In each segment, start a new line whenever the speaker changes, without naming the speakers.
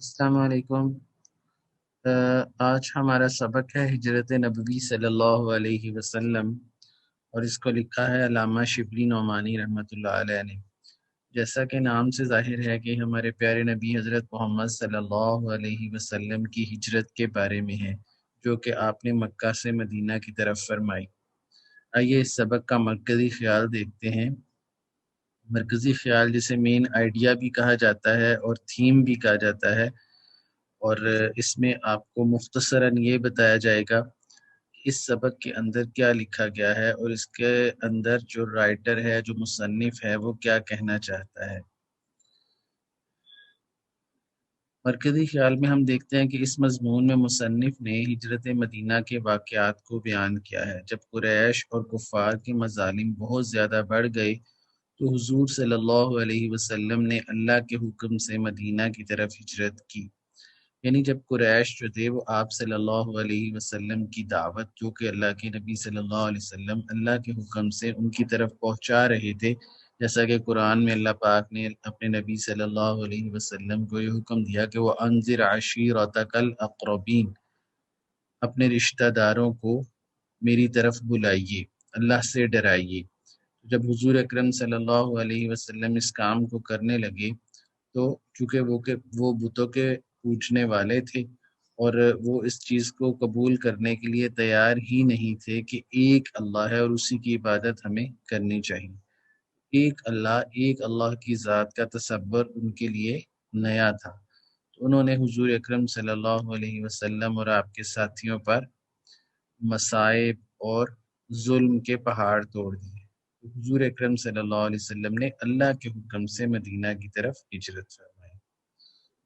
السلام علیکم۔ آج ہمارا سبق ہے ہجرت نبوی صلی اللہ علیہ وسلم، اور اس کو لکھا ہے علامہ شبلی نعمانی رحمۃ اللہ علیہ نے۔ جیسا کہ نام سے ظاہر ہے کہ ہمارے پیارے نبی حضرت محمد صلی اللہ علیہ وسلم کی ہجرت کے بارے میں ہے، جو کہ آپ نے مکہ سے مدینہ کی طرف فرمائی۔ آئیے اس سبق کا مرکزی خیال دیکھتے ہیں۔ مرکزی خیال جسے مین آئیڈیا بھی کہا جاتا ہے اور تھیم بھی کہا جاتا ہے، اور اس میں آپ کو مختصراً یہ بتایا جائے گا کہ اس سبق کے اندر کیا لکھا گیا ہے، اور اس کے اندر جو رائٹر ہے، جو مصنف ہے، وہ کیا کہنا چاہتا ہے۔ مرکزی خیال میں ہم دیکھتے ہیں کہ اس مضمون میں مصنف نے ہجرت مدینہ کے واقعات کو بیان کیا ہے۔ جب قریش اور کفار کے مظالم بہت زیادہ بڑھ گئے تو حضور صلی اللہ علیہ وسلم نے اللہ کے حکم سے مدینہ کی طرف ہجرت کی۔ یعنی جب قریش جو تھے وہ آپ صلی اللہ علیہ وسلم کی دعوت، جو کہ اللہ کے نبی صلی اللہ علیہ وسلم اللہ کے حکم سے ان کی طرف پہنچا رہے تھے، جیسا کہ قرآن میں اللہ پاک نے اپنے نبی صلی اللہ علیہ وسلم کو یہ حکم دیا کہ وہ انذر عشیرتک الاقربین، اپنے رشتہ داروں کو میری طرف بلائیے، اللہ سے ڈرائیے۔ جب حضور اکرم صلی اللہ علیہ وسلم اس کام کو کرنے لگے تو چونکہ وہ بتوں کے پوجنے والے تھے، اور وہ اس چیز کو قبول کرنے کے لیے تیار ہی نہیں تھے کہ ایک اللہ ہے اور اسی کی عبادت ہمیں کرنی چاہیے۔ ایک اللہ کی ذات کا تصور ان کے لیے نیا تھا، تو انہوں نے حضور اکرم صلی اللہ علیہ وسلم اور آپ کے ساتھیوں پر مصائب اور ظلم کے پہاڑ توڑ دیے۔ حضور اکرم صلی اللہ علیہ وسلم نے اللہ کے حکم سے مدینہ کی طرف ہجرت فرمائی۔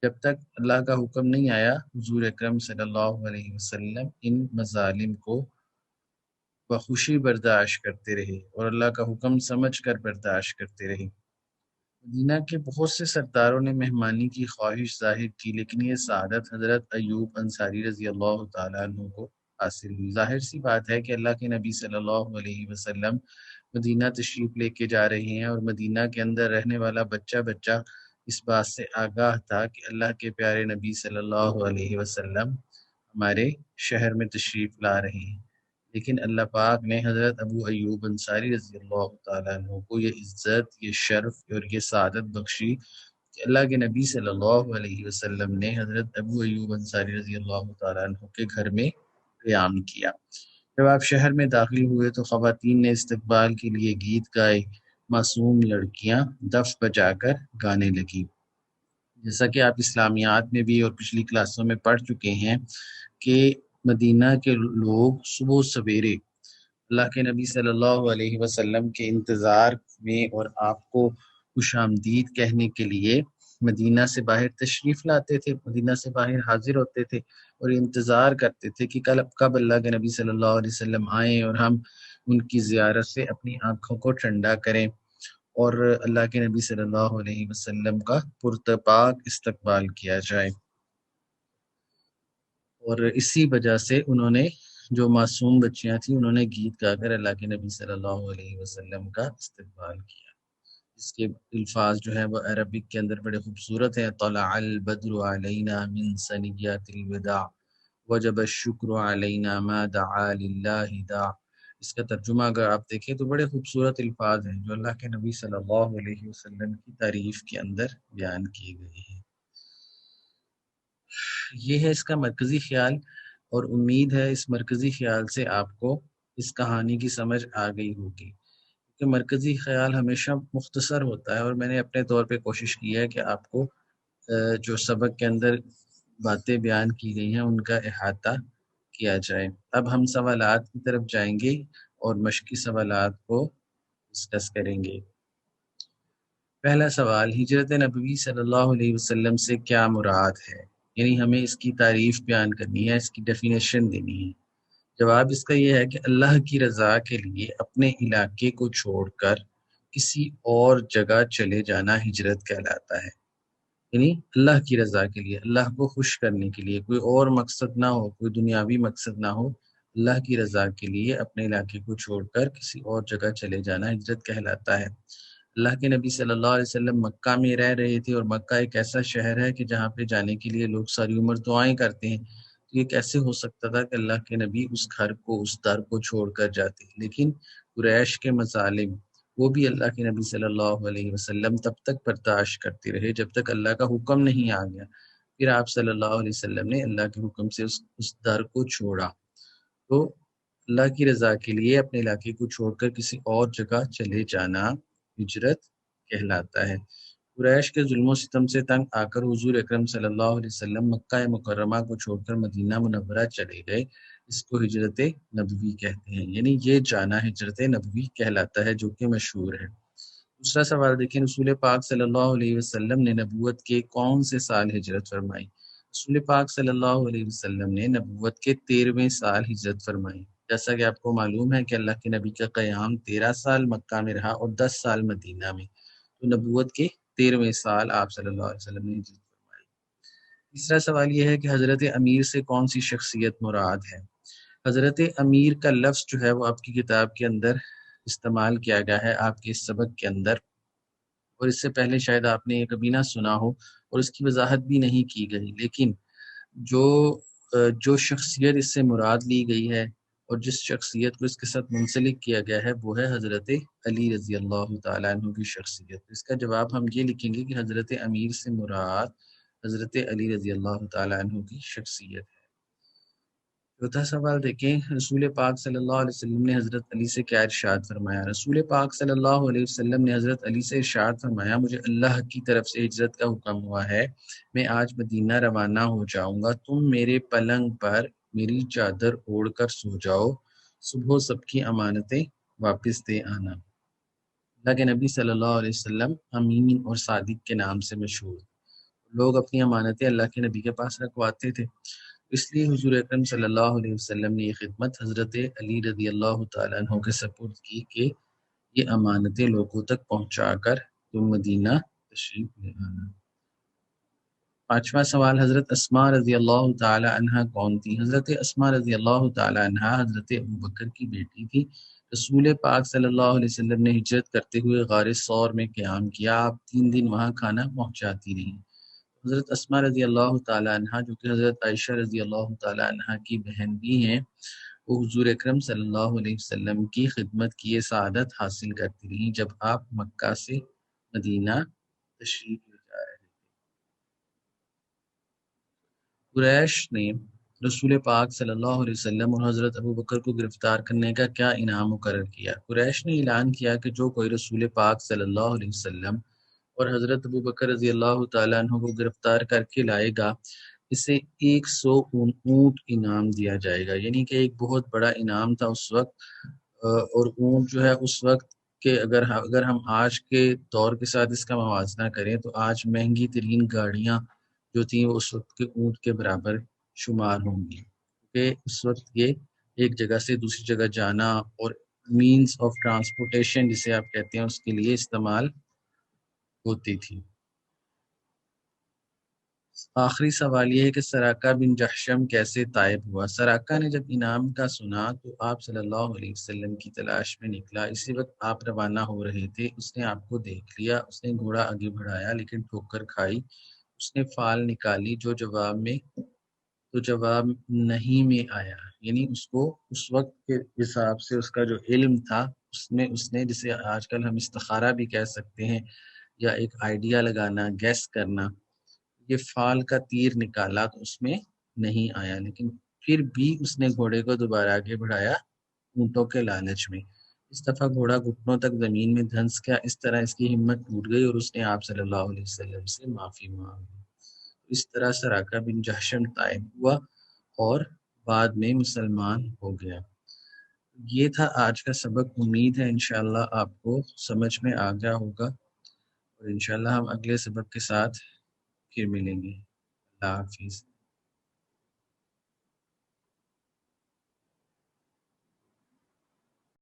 جب تک اللہ کا حکم نہیں آیا، حضور اکرم صلی اللہ علیہ وسلم ان مظالم کو بخوشی برداشت کرتے رہے اور اللہ کا حکم سمجھ کر برداشت کرتے رہے۔ مدینہ کے بہت سے سرداروں نے مہمانی کی خواہش ظاہر کی، لیکن یہ سعادت حضرت ایوب انصاری رضی اللہ تعالیٰ عنہ کو حاصل ہوئی۔ ظاہر سی بات ہے کہ اللہ کے نبی صلی اللہ علیہ وسلم مدینہ تشریف لے کے جا رہے ہیں، اور مدینہ کے اندر رہنے والا بچہ بچہ اس بات سے آگاہ تھا کہ اللہ کے پیارے نبی صلی اللہ علیہ وسلم ہمارے شہر میں تشریف لا رہے ہیں۔ لیکن اللہ پاک نے حضرت ابو ایوب انصاری رضی اللہ تعالیٰ عنہ کو یہ عزت، یہ شرف اور یہ سعادت بخشی کہ اللہ کے نبی صلی اللہ علیہ وسلم نے حضرت ابو ایوب انصاری رضی اللہ تعالیٰ عنہ کے گھر میں قیام کیا۔ جب آپ شہر میں داخل ہوئے تو خواتین نے استقبال کے لیے گیت گائے، معصوم لڑکیاں دف بجا کر گانے لگی۔ جیسا کہ آپ اسلامیات میں بھی اور پچھلی کلاسوں میں پڑھ چکے ہیں کہ مدینہ کے لوگ صبح سویرے اللہ کے نبی صلی اللہ علیہ وسلم کے انتظار میں اور آپ کو خوش آمدید کہنے کے لیے مدینہ سے باہر تشریف لاتے تھے، مدینہ سے باہر حاضر ہوتے تھے اور انتظار کرتے تھے کہ کب اللہ کے نبی صلی اللہ علیہ وسلم آئیں اور ہم ان کی زیارت سے اپنی آنکھوں کو ٹھنڈا کریں اور اللہ کے نبی صلی اللہ علیہ وسلم کا پرتپاک استقبال کیا جائے۔ اور اسی وجہ سے انہوں نے، جو معصوم بچیاں تھیں، انہوں نے گیت گا کر اللہ کے نبی صلی اللہ علیہ وسلم کا استقبال کیا۔ اس کے الفاظ جو ہیں وہ عربک کے اندر بڑے خوبصورت ہیں۔ طلع البدر علینا من ثنیات الوداع وجب الشکر علینا ما دعا للہ داع۔ اس کا ترجمہ اگر آپ دیکھیں تو بڑے خوبصورت الفاظ ہیں جو اللہ کے نبی صلی اللہ علیہ وسلم کی تعریف کے اندر بیان کیے گئے ہیں۔ یہ ہے اس کا مرکزی خیال، اور امید ہے اس مرکزی خیال سے آپ کو اس کہانی کی سمجھ آ گئی ہوگی، کہ مرکزی خیال ہمیشہ مختصر ہوتا ہے، اور میں نے اپنے طور پہ کوشش کی ہے کہ آپ کو جو سبق کے اندر باتیں بیان کی گئی ہیں ان کا احاطہ کیا جائے۔ اب ہم سوالات کی طرف جائیں گے اور مشقی سوالات کو ڈسکس کریں گے۔ پہلا سوال، ہجرت نبوی صلی اللہ علیہ وسلم سے کیا مراد ہے؟ یعنی ہمیں اس کی تعریف بیان کرنی ہے، اس کی ڈیفینیشن دینی ہے۔ جواب اس کا یہ ہے کہ اللہ کی رضا کے لیے اپنے علاقے کو چھوڑ کر کسی اور جگہ چلے جانا ہجرت کہلاتا ہے۔ یعنی اللہ کی رضا کے لیے، اللہ کو خوش کرنے کے لیے، کوئی اور مقصد نہ ہو، کوئی دنیاوی مقصد نہ ہو، اللہ کی رضا کے لیے اپنے علاقے کو چھوڑ کر کسی اور جگہ چلے جانا ہجرت کہلاتا ہے۔ اللہ کے نبی صلی اللہ علیہ وسلم مکہ میں رہ رہے تھے، اور مکہ ایک ایسا شہر ہے کہ جہاں پہ جانے کے لیے لوگ ساری عمر دعائیں کرتے ہیں. تو یہ کیسے ہو سکتا تھا کہ اللہ کے نبی اس گھر کو، اس در کو چھوڑ کر جاتے؟ لیکن قریش کے مظالم وہ بھی اللہ کے نبی صلی اللہ علیہ وسلم تب تک برداشت کرتے رہے جب تک اللہ کا حکم نہیں آ گیا. پھر آپ صلی اللہ علیہ وسلم نے اللہ کے حکم سے اس در کو چھوڑا. تو اللہ کی رضا کے لیے اپنے علاقے کو چھوڑ کر کسی اور جگہ چلے جانا ہجرت کہلاتا ہے. قریش کے ظلم و ستم سے تنگ آ کر حضور اکرم صلی اللہ علیہ وسلم مکہ مکرمہ کو چھوڑ کر مدینہ منورہ چلے گئے. اس کو ہجرت نبوی کہتے ہیں، یعنی یہ جانا ہجرت نبوی کہلاتا ہے، جو کہ مشہور ہے. دوسرا سوال دیکھیں، رسول پاک صلی اللہ علیہ وسلم نے نبوت کے کون سے سال ہجرت فرمائی؟ رسول پاک صلی اللہ علیہ وسلم نے نبوت کے 13ویں سال ہجرت فرمائی. جیسا کہ آپ کو معلوم ہے کہ اللہ کے نبی کا قیام 13 سال مکہ میں رہا اور 10 سال مدینہ میں. تو نبوت کے 13ویں سال آپ صلی اللہ علیہ وسلم نے ہجرت فرمائی. تیسرا سوال یہ ہے کہ حضرت امیر سے کون سی شخصیت مراد ہے؟ حضرت امیر کا لفظ جو ہے وہ آپ کی کتاب کے اندر استعمال کیا گیا ہے، آپ کے اس سبق کے اندر، اور اس سے پہلے شاید آپ نے یہ کبھی نہ سنا ہو اور اس کی وضاحت بھی نہیں کی گئی. لیکن جو جو شخصیت اس سے مراد لی گئی ہے اور جس شخصیت کو اس کے ساتھ منسلک کیا گیا ہے وہ ہے حضرت علی رضی اللہ تعالیٰ عنہ کی شخصیت. اس کا جواب ہم یہ لکھیں گے کہ حضرت امیر سے مراد حضرت علی رضی اللہ تعالیٰ عنہ کی شخصیت ہے. چوتھا سوال دیکھیں، رسول پاک صلی اللہ علیہ وسلم نے حضرت علی سے کیا ارشاد فرمایا؟ رسول پاک صلی اللہ علیہ وسلم نے حضرت علی سے ارشاد فرمایا، مجھے اللہ کی طرف سے ہجرت کا حکم ہوا ہے، میں آج مدینہ روانہ ہو جاؤں گا، تم میرے پلنگ پر میری چادر اوڑھ کر سو جاؤ، صبح سب کی امانتیں واپس دے آنا. اللہ کے نبی صلی اللہ علیہ وسلم امین اور صادق کے نام سے مشہور. لوگ اپنی امانتیں اللہ کے نبی کے پاس رکھواتے تھے، اس لیے حضور اکرم صلی اللہ علیہ وسلم نے یہ خدمت حضرت علی رضی اللہ تعالیٰ عنہ کے سپرد کی کہ یہ امانتیں لوگوں تک پہنچا کر تم مدینہ تشریف لے آنا. پانچواں سوال، حضرت اسماء رضی اللہ تعالی عنہ کون تھی؟ حضرت اسماء رضی اللہ تعالی عنہ حضرت ابوبکر کی بیٹی تھی. رسول پاک صلی اللہ علیہ وسلم نے ہجرت کرتے ہوئے غار ثور میں قیام کیا، آپ 3 دن وہاں کھانا پہنچاتی رہیں. حضرت اسماء رضی اللہ تعالی عنہ جو کہ حضرت عائشہ رضی اللہ تعالی عنہ کی بہن بھی ہیں، وہ حضور اکرم صلی اللہ علیہ وسلم کی خدمت کی یہ سعادت حاصل کرتی رہیں جب آپ مکہ سے مدینہ تشریف لے جا رہے تھے. قریش نے رسول پاک صلی اللہ علیہ وسلم اور حضرت ابوبکر کو گرفتار کرنے کا کیا انعام مقرر کیا؟ قریش نے اعلان کیا کہ جو کوئی رسول پاک صلی اللہ علیہ وسلم اور حضرت ابوبکر رضی اللہ تعالیٰ عنہ کو گرفتار کر کے لائے گا، اسے 100 اونٹ انعام دیا جائے گا. یعنی کہ ایک بہت بڑا انعام تھا اس وقت. اور اونٹ جو ہے اس وقت کہ اگر ہم آج کے دور کے ساتھ اس کا موازنہ کریں تو آج مہنگی ترین گاڑیاں جو تھیں وہ اس وقت کے اونٹ کے برابر شمار ہوں گی، کیونکہ اس وقت یہ ایک جگہ سے دوسری جگہ جانا اور مینز آف ٹرانسپورٹیشن جسے آپ کہتے ہیں اس کے لیے استعمال ہوتی تھی. آخری سوال یہ ہے کہ سراقہ بن جحشم کیسے طائب ہوا؟ سراقہ نے جب انعام کا سنا تو آپ صلی اللہ علیہ وسلم کی تلاش میں نکلا. اسی وقت آپ روانہ ہو رہے تھے، اس نے آپ کو دیکھ لیا، اس نے گھوڑا آگے بڑھایا لیکن ٹھوکر کھائی. اس نے فال نکالی جو جواب نہیں میں آیا. یعنی اس کو اس وقت کے حساب سے اس کا جو علم تھا اس نے جسے آج کل ہم استخارہ بھی کہہ سکتے ہیں یا ایک آئیڈیا لگانا، گیس کرنا، یہ فال کا تیر نکالا تو اس میں نہیں آیا، لیکن پھر بھی اس نے گھوڑے کو دوبارہ آگے بڑھایا اونٹوں کے لالچ میں. اس دفعہ گھوڑا گھٹنوں تک زمین میں دھنس گیا. اس طرح اس کی ہمت ٹوٹ گئی اور اس نے آپ صلی اللہ علیہ وسلم سے معافی مانگی. اس طرح سراقہ بن جحشم طائب ہوا اور بعد میں مسلمان ہو گیا. یہ تھا آج کا سبق. امید ہے انشاءاللہ آپ کو سمجھ میں آ گیا ہوگا، اور انشاءاللہ ہم اگلے سبق کے ساتھ پھر ملیں گے. اللہ حافظ.